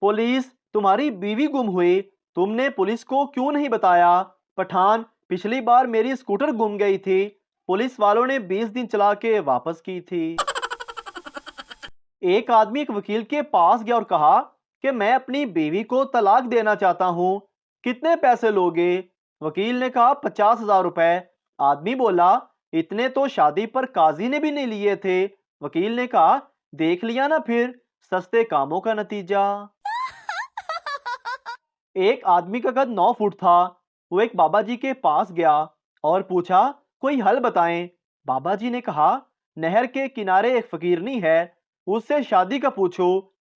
Police, तुम्हारी बीवी गुम हुई, तुमने पुलिस को क्यों नहीं बताया? पठान, पिछली बार मेरी स्कूटर गुम गई थी, पुलिस वालों ने 20 दिन चला के वापस की थी। एक आदमी एक वकील के पास गया और कहा कि मैं अपनी बीवी को तलाक देना चाहता हूँ, कितने पैसे लोगे? वकील ने कहा 50,000 रुपए। आदमी बोला, इतने तो शादी पर काजी ने भी नहीं लिए थे। वकील ने कहा, देख लिया ना फिर, सस्ते कामों का नतीजा। एक आदमी का कद 9 फुट था। वो एक बाबा जी के पास गया और पूछा, कोई हल बताएं। बाबा जी ने कहा, नहर के किनारे एक फकीरनी है, उससे शादी का पूछो।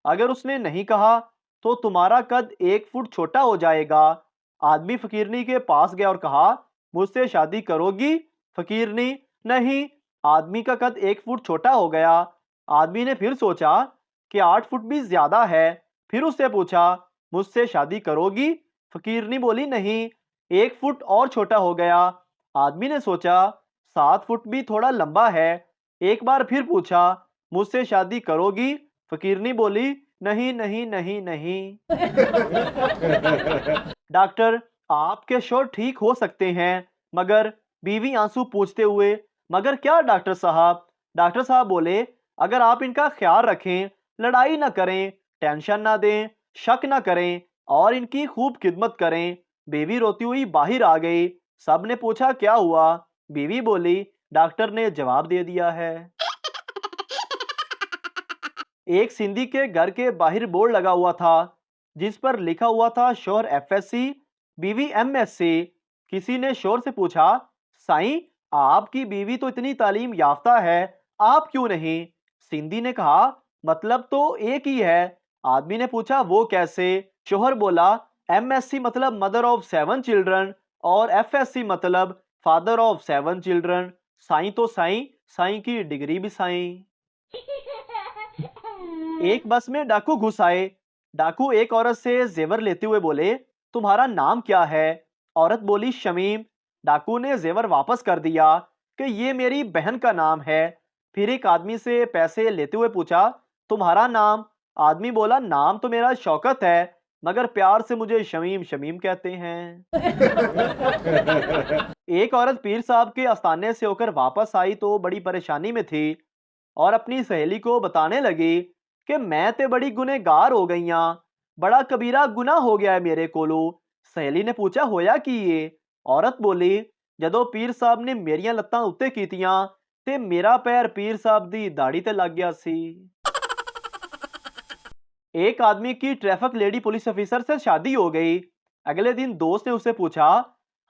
अगर उसने नहीं कहा तो तुम्हारा कद 1 फुट छोटा हो जाएगा। आदमी फकीरनी के पास गया और कहा, मुझसे शादी करोगी? फकीरनी, नहीं। आदमी का कद 1 फुट छोटा हो गया। आदमी ने फिर सोचा कि 8 फुट भी ज्यादा है। फिर उससे पूछा, मुझसे शादी करोगी? फकीरनी बोली, नहीं। 1 फुट और छोटा हो गया। आदमी ने सोचा, 7 फुट भी थोड़ा लंबा है। एक बार फिर पूछा, मुझसे शादी करोगी? फकीरनी बोली, नहीं नहीं नहीं नहीं। डॉक्टर, आपके शोर ठीक हो सकते हैं, मगर बीवी आंसू पूछते हुए, मगर क्या डॉक्टर साहब? डॉक्टर साहब बोले, अगर आप इनका ख्याल रखें, लड़ाई ना करें, टेंशन ना दें, शक ना करें और इनकी खूब खिदमत करें। बीवी रोती हुई बाहर आ गई। सब ने पूछा, क्या हुआ? बीवी बोली, डॉक्टर ने जवाब दे दिया है। एक सिंधी के घर के बाहर बोर्ड लगा हुआ था जिस पर लिखा हुआ था, शोहर एफएससी, बीवी एमएससी। किसी ने शोहर से पूछा, साईं, आपकी बीवी तो इतनी तालीम याफ्ता है, आप क्यों नहीं? सिंधी ने कहा, मतलब तो एक ही है। आदमी ने पूछा, वो कैसे? शोहर बोला, एमएससी मतलब मदर ऑफ 7 चिल्ड्रन और एफएससी मतलब फादर ऑफ 7 चिल्ड्रन। साईं तो साईं, साईं की डिग्री भी साईं। एक बस में डाकू घुस आए। डाकू एक औरत से जेवर लेते हुए बोले, तुम्हारा नाम क्या है? औरत बोली, शमीम। डाकू ने जेवर वापस कर दिया कि ये मेरी बहन का नाम है। फिर एक आदमी से पैसे लेते हुए पूछा, तुम्हारा नाम? आदमी बोला, नाम तो मेरा शौकत है, मगर प्यार से मुझे शमीम शमीम कहते हैं। एक औरत पीर साहब के आस्थाने से होकर वापस आई तो बड़ी परेशानी में थी और अपनी सहेली को बताने लगी कि मैं ते बड़ी गुनेगार हो गई हां, बड़ा कबीरा गुनाह हो गया है मेरे कोलों। सहेली ने पूछा, होया की ये? औरत बोली, जदों पीर साहब ने मेरियां लत्तां उत्ते कीतियां ते मेरा पैर पीर साहब दी दाढ़ी ते लग गया सी। एक आदमी की ट्रैफिक लेडी पुलिस ऑफिसर से शादी हो गई। अगले दिन दोस्त ने उससे पूछा,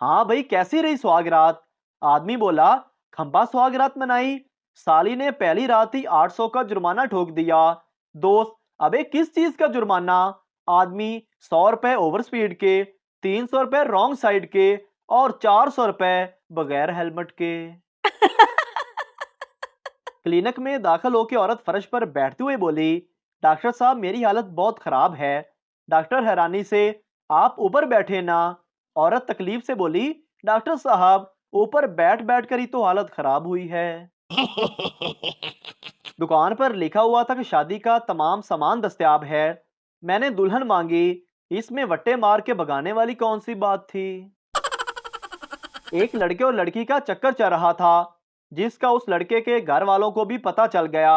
हाँ भाई, कैसी रही सुहागरात? आदमी बोला, खंबा सुहागरात मनाई, साली ने पहली रात ही 800 का जुर्माना ठोक दिया। दोस्त, अबे किस चीज का जुर्माना? आदमी, 100 रुपए ओवर स्पीड के, 300 रुपए रॉन्ग साइड के और 400 रुपए बगैर हेलमेट के। क्लिनिक में दाखिल होकर औरत फर्श पर बैठते हुए बोली, डॉक्टर साहब, मेरी हालत बहुत खराब है। डॉक्टर हैरानी से, आप ऊपर बैठे ना। औरत तकलीफ से बोली, डॉक्टर साहब, ऊपर बैठ बैठ कर ही तो हालत खराब हुई है। दुकान पर लिखा हुआ था कि शादी का तमाम सामान दस्तयाब है। मैंने दुल्हन मांगी, इसमें वट्टे मार के भगाने वाली कौन सी बात थी? एक लड़के और लड़की का चक्कर चल रहा था जिसका उस लड़के के घर वालों को भी पता चल गया।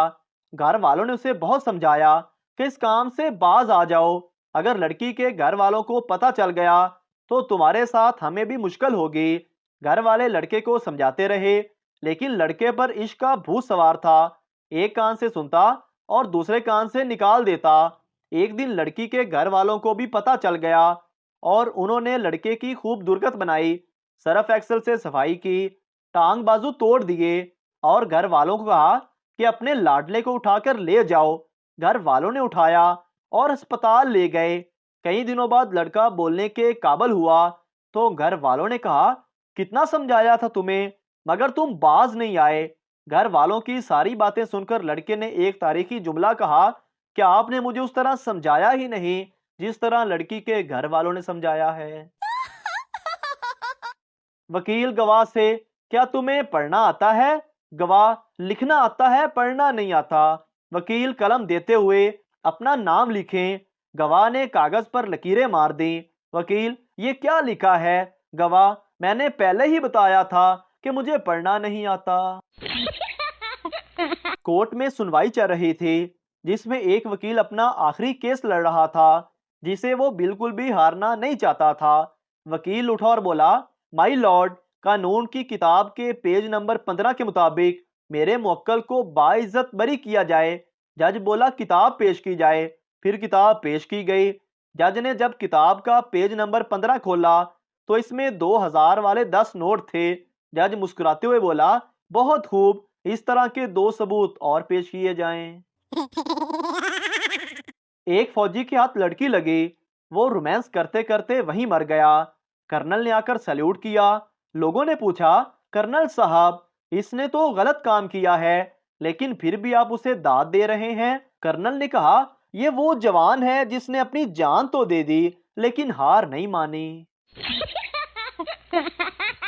घर वालों ने उसे बहुत समझाया कि इस काम से बाज आ जाओ, अगर लड़की के घर वालों को पता चल गया तो तुम्हारे साथ हमें भी मुश्किल होगी। घर वाले लड़के को समझाते रहे लेकिन लड़के पर इश्क का भूत सवार था। एक कान से सुनता और दूसरे कान से निकाल देता। एक दिन लड़की के घर वालों को भी पता चल गया और उन्होंने लड़के की खूब दुर्गत बनाई, सरफ एक्सल से सफाई की, टांग बाजू तोड़ दिए और घर वालों को कहा कि अपने लाडले को उठाकर ले जाओ। घर वालों ने उठाया और अस्पताल ले गए। कई दिनों बाद लड़का बोलने के काबिल हुआ तो घर वालों ने कहा, कितना समझाया था तुम्हें, मगर तुम बाज नहीं आए। घर वालों की सारी बातें सुनकर लड़के ने एक तारीखी जुमला कहा, क्या आपने मुझे उस तरह समझाया ही नहीं जिस तरह लड़की के घर वालों ने समझाया है। वकील गवाह से, क्या तुम्हें पढ़ना आता है? गवाह, लिखना आता है, पढ़ना नहीं आता। वकील कलम देते हुए, अपना नाम लिखें। गवाह ने कागज पर लकीरें मार दी। वकील, ये क्या लिखा है? गवाह, मैंने पहले ही बताया था कि मुझे पढ़ना नहीं आता। कोर्ट में सुनवाई चल रही थी, जिसमें एक वकील अपना आखिरी केस लड़ रहा था, जिसे वो बिल्कुल भी हारना नहीं चाहता था। वकील उठा और बोला, माई लॉर्ड, कानून की किताब के पेज नंबर 15 के मुताबिक मेरे मुवक्किल को बाइज्जत बरी किया जाए। जज बोला, किताब पेश की जाए। फिर किताब पेश की गई। जज ने जब किताब का पेज नंबर 15 खोला तो इसमें 2000 वाले 10 नोट थे। जज मुस्कुराते हुए बोला, बहुत खूब, इस तरह के 2 सबूत और पेश किए जाएं। एक फौजी के हाथ लड़की लगी, वो रोमांस करते करते वहीं मर गया। कर्नल ने आकर सैल्यूट किया। लोगों ने पूछा, कर्नल साहब, इसने तो गलत काम किया है, लेकिन फिर भी आप उसे दाद दे रहे हैं। कर्नल ने कहा, ये वो जवान है जिसने अपनी जान तो दे दी, लेकिन हार नहीं मानी।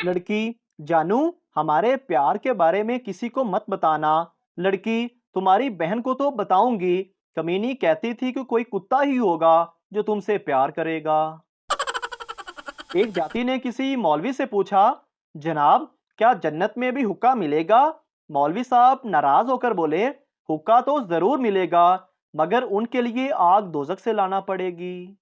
लड़की, जानू, हमारे प्यार के बारे में किसी को मत बताना। लड़की, तुम्हारी बहन को तो बताऊंगी। कमीनी कहती थी कि कोई कुत्ता ही होगा जो तुमसे प्यार करेगा। एक जाति ने किसी मौलवी से पूछा, जनाब, क्या जन्नत में भी हुक्का मिलेगा? मौलवी साहब नाराज होकर बोले, हुक्का तो जरूर मिलेगा, मगर उनके लिए आग दोजख से लाना पड़ेगी।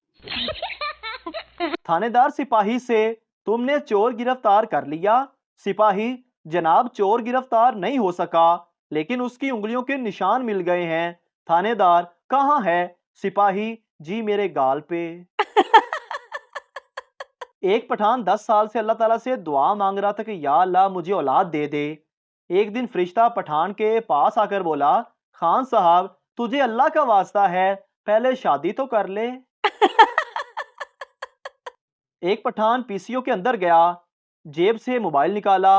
थानेदार सिपाही से, तुमने चोर गिरफ्तार कर लिया? सिपाही, जनाब, चोर गिरफ्तार नहीं हो सका, लेकिन उसकी उंगलियों के निशान मिल गए हैं। थानेदार, कहाँ है? सिपाही, जी मेरे गाल पे। एक पठान 10 साल से अल्लाह ताला से दुआ मांग रहा था कि या अल्लाह मुझे औलाद दे दे। एक दिन फरिश्ता पठान के पास आकर बोला, खान साहब, तुझे अल्लाह का वास्ता है, पहले शादी तो कर ले। एक पठान पीसीओ के अंदर गया, जेब से मोबाइल निकाला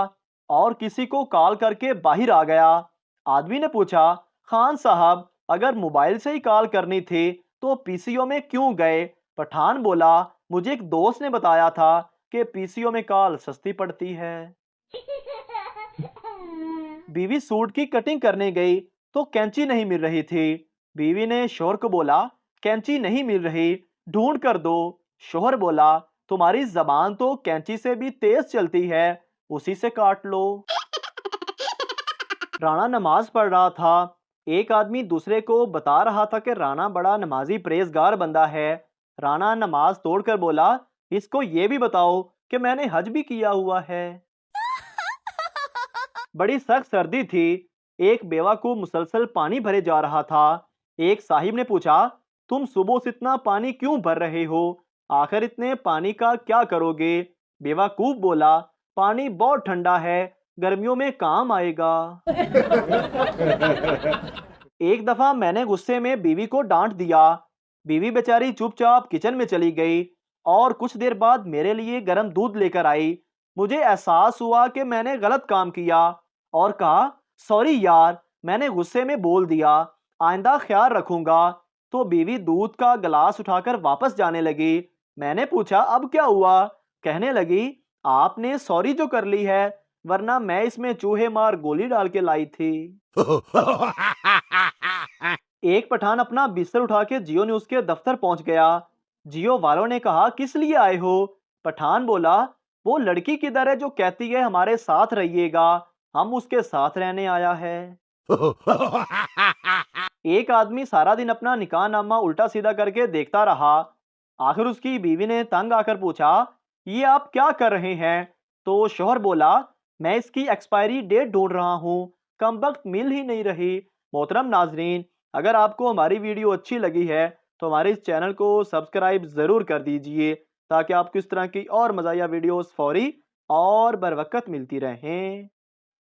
और किसी को कॉल करके बाहर आ गया। आदमी ने पूछा, खान साहब, अगर मोबाइल से ही कॉल करनी थी तो पीसीओ में क्यों गए? पठान बोला, मुझे एक दोस्त ने बताया था कि पीसीओ में कॉल सस्ती पड़ती है। बीवी सूट की कटिंग करने गई तो कैंची नहीं मिल रही थी। बीवी ने शोहर को बोला, कैंची नहीं मिल रही, ढूंढ कर दो। शोहर बोला, तुम्हारी जबान तो कैंची से भी तेज चलती है, उसी से काट लो। राणा नमाज पढ़ रहा था। एक आदमी दूसरे को बता रहा था कि राणा बड़ा नमाजी परहेजगार बंदा है। राणा नमाज तोड़कर बोला, इसको ये भी बताओ कि मैंने हज भी किया हुआ है। बड़ी सख्त सर्दी थी। एक बेवकूफ मुसलसल पानी भरे जा रहा था। एक साहिब ने पूछा, तुम सुबह से इतना पानी क्यों भर रहे हो? आखिर इतने पानी का क्या करोगे? बेवकूफ बोला, पानी बहुत ठंडा है, गर्मियों में काम आएगा। एक दफा मैंने गुस्से में बीवी को डांट दिया। बीवी बेचारी चुपचाप किचन में चली गई और कुछ देर बाद मेरे लिए गर्म दूध लेकर आई। मुझे एहसास हुआ कि मैंने गलत काम किया और कहा, सॉरी यार, मैंने गुस्से में बोल दिया, आइंदा ख्याल रखूंगा। तो बीवी दूध का गिलास उठाकर वापस जाने लगी। मैंने पूछा, अब क्या हुआ? कहने लगी, आपने सॉरी जो कर ली है, वरना मैं इसमें चूहे मार गोली डाल के लाई थी। एक पठान अपना बिस्तर उठा के जियो न्यूज के दफ्तर पहुंच गया। जियो वालों ने कहा, किस लिए आए हो? पठान बोला, वो लड़की किधर है जो कहती है हमारे साथ रहिएगा? हम उसके साथ रहने आया है। एक आदमी सारा दिन अपना निकाहनामा उल्टा सीधा करके देखता रहा। आखिर उसकी बीवी ने तंग आकर पूछा, ये आप क्या कर रहे हैं? तो शोहर बोला, मैं इसकी एक्सपायरी डेट ढूंढ रहा हूँ, कमबख्त मिल ही नहीं रही। मोहतरम नाजरीन, अगर आपको हमारी वीडियो अच्छी लगी है तो हमारे इस चैनल को सब्सक्राइब ज़रूर कर दीजिए, ताकि आपको इस तरह की और मज़ाया वीडियोस फौरी और बर वक्त मिलती रहें।